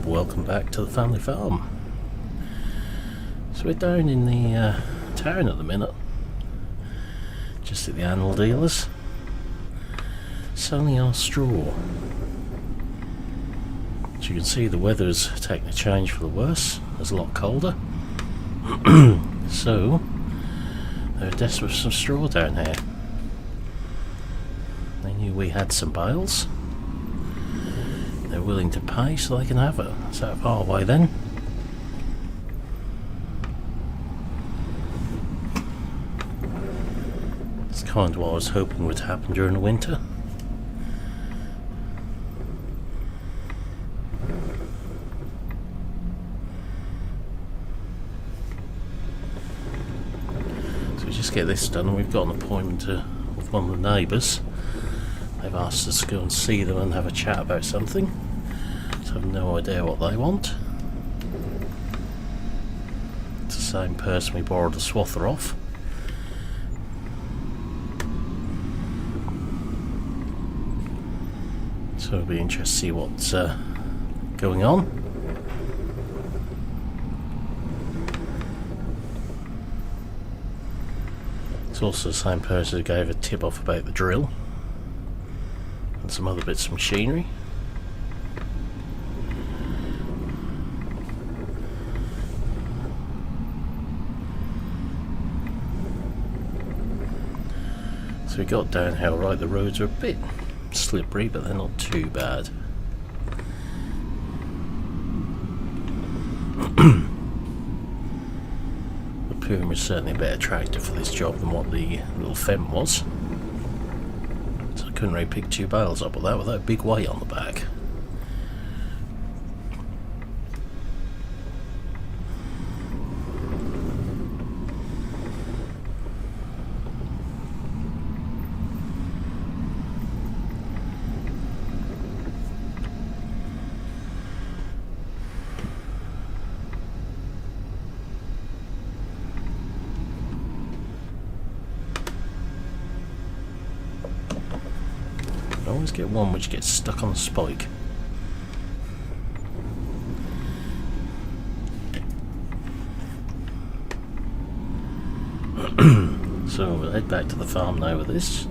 welcome back to the family farm. So we're down in the town at the minute, just at the animal dealers, selling our straw. As you can see, the weather's taken a change for the worse. It's a lot colder. So they're desperate for some straw down here. They knew we had some bales. They're willing to pay so they can have it. It's out of our way then. It's kind of what I was hoping would happen during the winter. So we just get this done, and we've got an appointment with one of the neighbours. They've asked us to go and see them and have a chat about something. So I have no idea what they want. It's the same person we borrowed the swather off. So it'll be interesting to see what's going on. It's also the same person who gave a tip off about the drill and some other bits of machinery. So we got downhill right, the roads are a bit slippery but they're not too bad. The Puma is certainly a bit attractive for this job than what the little Fem was. So I couldn't really pick two bales up with that big weight on the back. I always get one which gets stuck on a spike. So we'll head back to the farm now with this.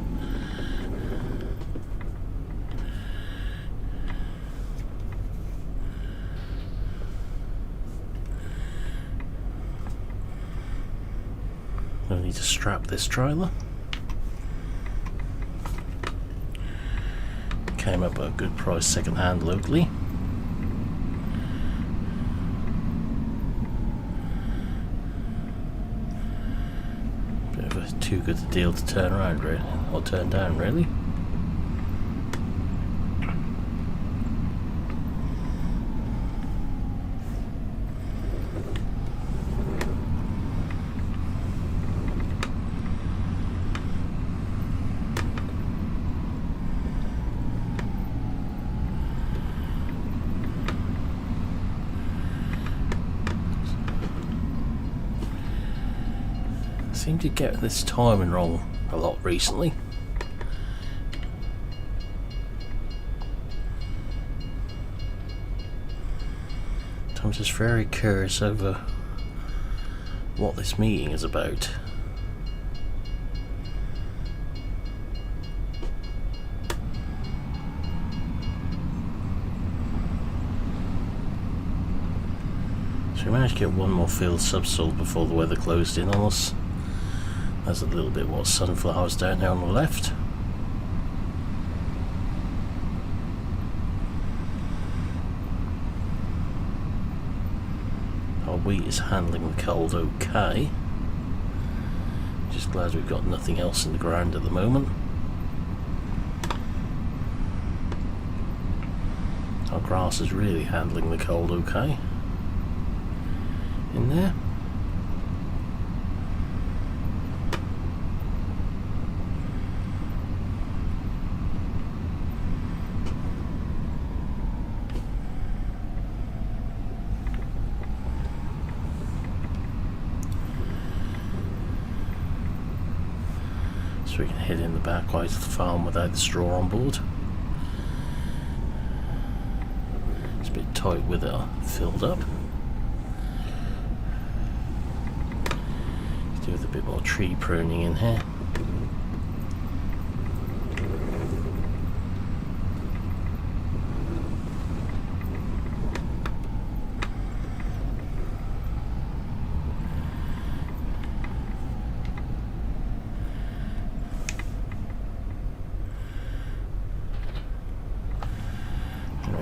We'll need to strap this trailer. Came up at a good price second hand locally. Bit of a too good a deal to turn around really, or turn down really. I seem to get this timing wrong a lot recently. I'm just very curious over what this meeting is about. So we managed to get one more field subsold before the weather closed in on us. There's a little bit more sunflowers down there on the left. Our wheat is handling the cold okay. Just glad we've got nothing else in the ground at the moment. Our grass is really handling the cold okay in there. So we can head in the back way to the farm without the straw on board. tight with it filled up. Do with a bit more tree pruning in here.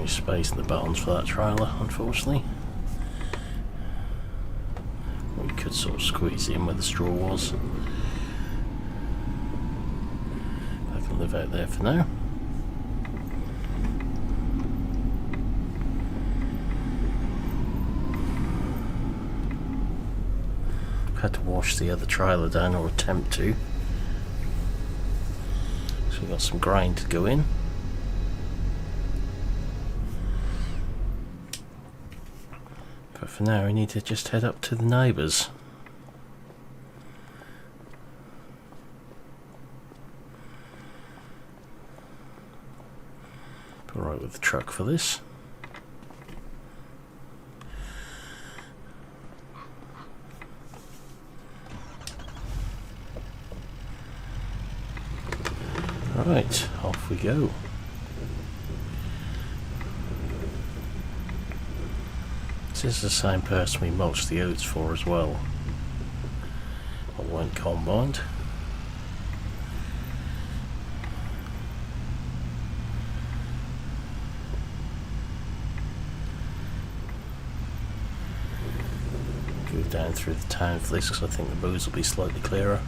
Space in the buttons for that trailer, unfortunately. We could sort of squeeze in where the straw was. I can live out there for now. I've had to wash the other trailer down, or attempt to. So we've got some grain to go in. But for now we need to just head up to the neighbours. Alright with the truck for this. Right, off we go. This is the same person we mulched the oats for as well. All went combined. Go down through the town for this because I think the booze will be slightly clearer.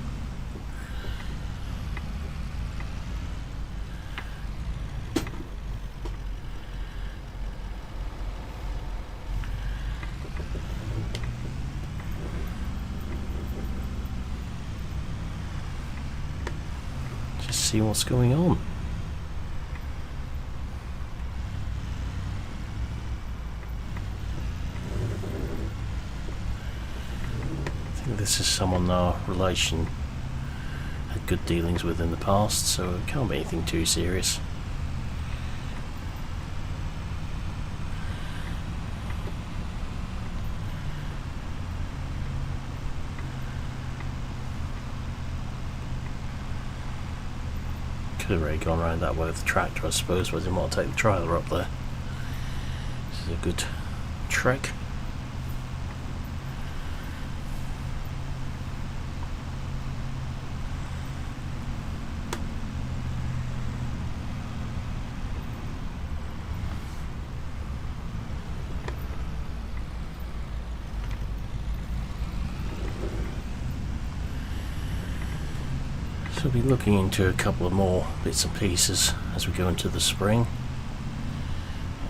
See what's going on. I think this is someone our relation had good dealings with in the past, so it can't be anything too serious. Could have really gone around that way with the tractor, I suppose, but I didn't want to take the trailer up there. This is a good trek. So we'll be looking into a couple of more bits and pieces as we go into the spring.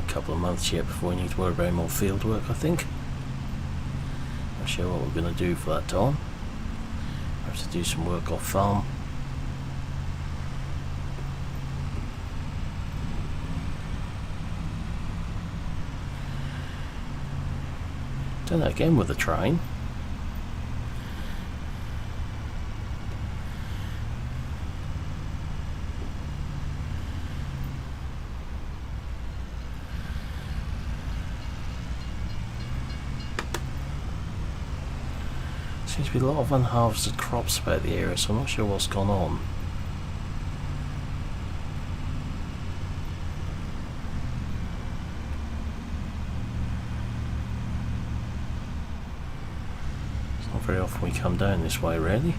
A couple of months yet before we need to worry about more field work, I think. I'll show what we're going to do for that time. I have to do some work off farm. Done that again with the train. Seems to be a lot of unharvested crops about the area, so I'm not sure what's gone on. It's not very often we come down this way, really.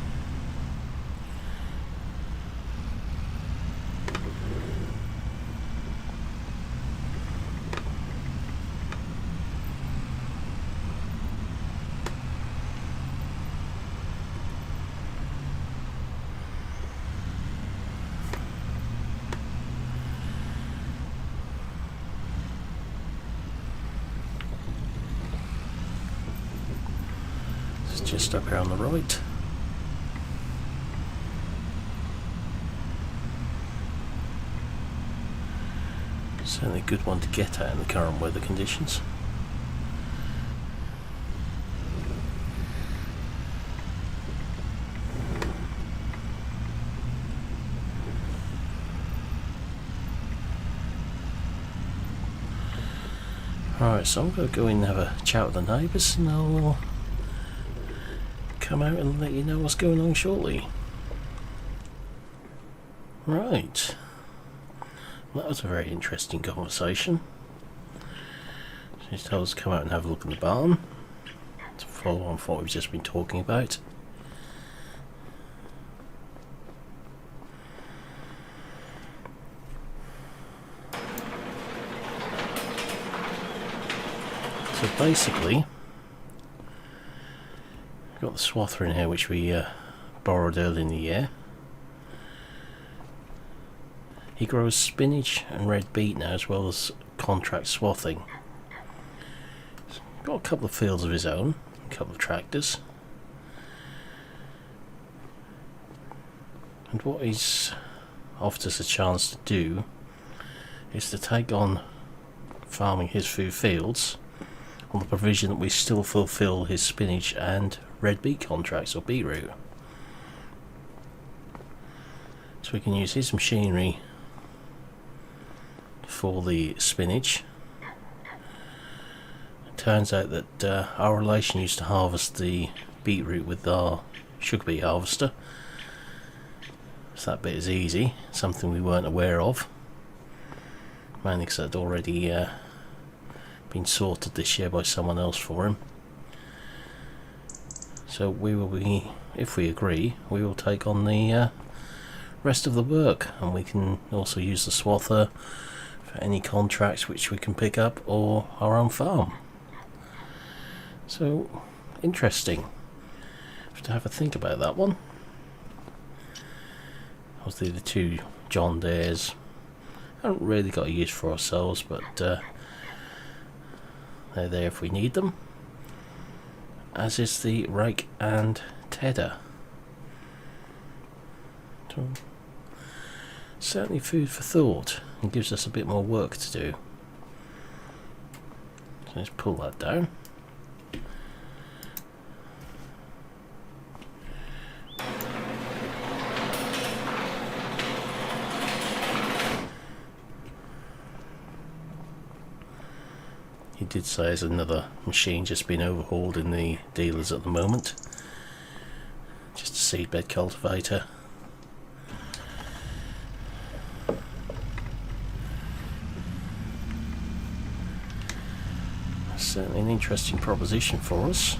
Just up here on the right. Certainly a good one to get at in the current weather conditions. Right, so I'm going to go in and have a chat with the neighbours, and I'll come out and let you know what's going on shortly. Right, well, that was a very interesting conversation. She told us to come out and have a look in the barn to follow on from what we've just been talking about. So basically, we've got the swather in here which we borrowed early in the year. He grows spinach and red beet now, as well as contract swathing. He's got a couple of fields of his own, a couple of tractors. And what he's offered us a chance to do is to take on farming his few fields on the provision that we still fulfill his spinach and red beet contracts, or beetroot. So we can use his machinery for the spinach. It turns out that our relation used to harvest the beetroot with our sugar beet harvester, so that bit is easy, something we weren't aware of, mainly because it had already been sorted this year by someone else for him. So we will be, if we agree, we will take on the rest of the work, and we can also use the swather for any contracts which we can pick up, or our own farm. So interesting. Have to have a think about that one. Obviously the two John Deeres haven't really got a use for ourselves, but they're there if we need them, as is the rake and tedder. So, certainly food for thought, and gives us a bit more work to do. So let's pull that down. He did say there's another machine just been overhauled in the dealers at the moment. Just a seedbed cultivator. Certainly an interesting proposition for us.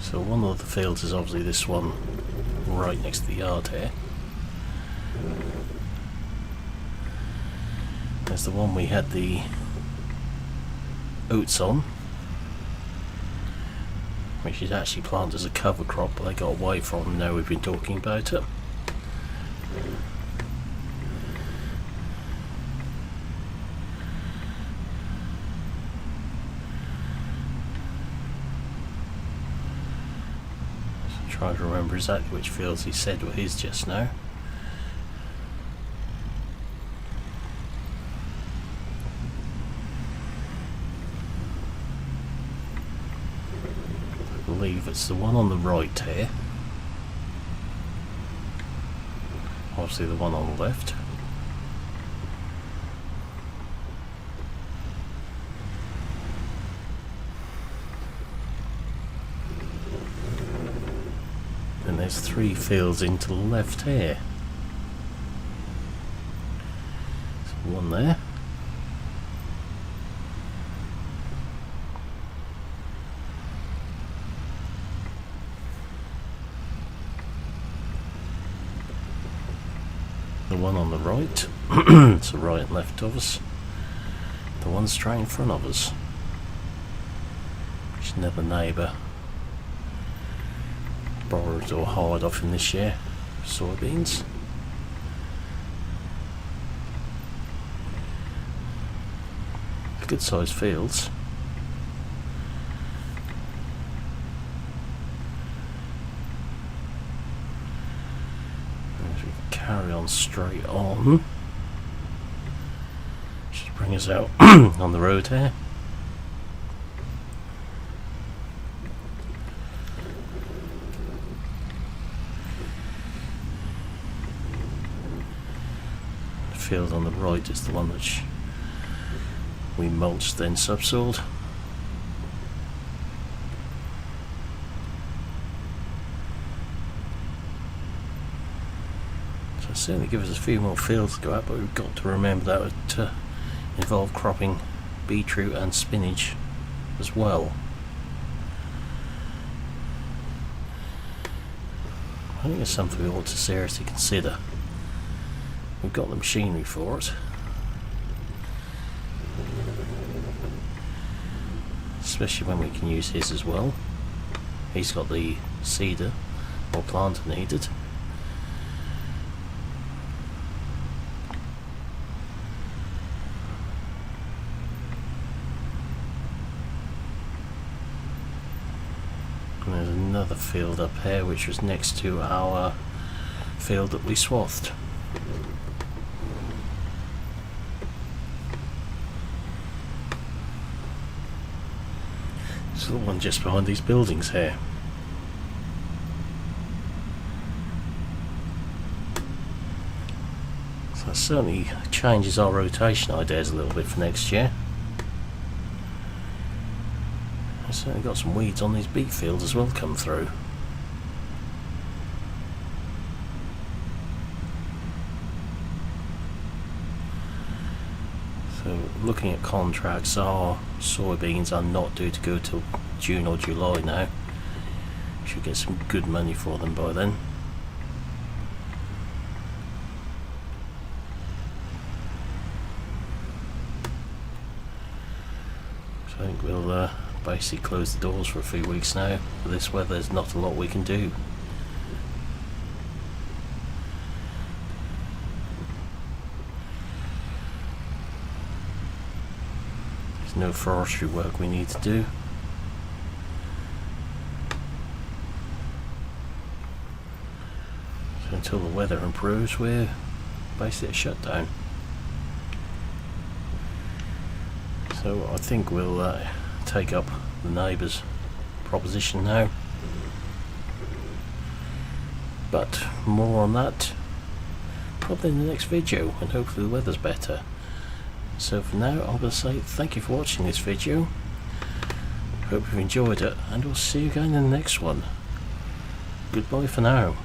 So one of the fields is obviously this one right next to the yard here. There's the one we had the oats on, which is actually planted as a cover crop, but they got away from them. Now we've been talking about it. Trying to remember exactly which fields he said were his just now. I believe it's the one on the right here. Obviously the one on the left. And there's 3 fields into the left here. So one there. The one on the right, so right and left of us. The one straight in front of us, which is another neighbour borrowed or hired off him this year, soybeans. Good sized fields. As we carry on straight on, just bring us out on the road here. The field on the right is the one which We mulched then subsoiled. So certainly give us a few more fields to go at, but we've got to remember that would involve cropping beetroot and spinach as well. I think it's something we ought to seriously consider. We've got the machinery for it, especially when we can use his as well. He's got the seeder or planter needed. And there's another field up here which was next to our field that we swathed. It's the one just behind these buildings here. So it certainly changes our rotation ideas a little bit for next year. I've certainly got some weeds on these beet fields as well come through. So looking at contracts, our soybeans are not due to go till June or July now. Should get some good money for them by then. So I think we'll basically close the doors for a few weeks now. For this weather, there's not a lot we can do. There's no forestry work we need to do. So until the weather improves, we're basically at shutdown. So I think we'll take up the neighbour's proposition now, but more on that probably in the next video, and hopefully the weather's better. So for now, I'm going to say thank you for watching this video. Hope you've enjoyed it, and we'll see you again in the next one. Goodbye for now.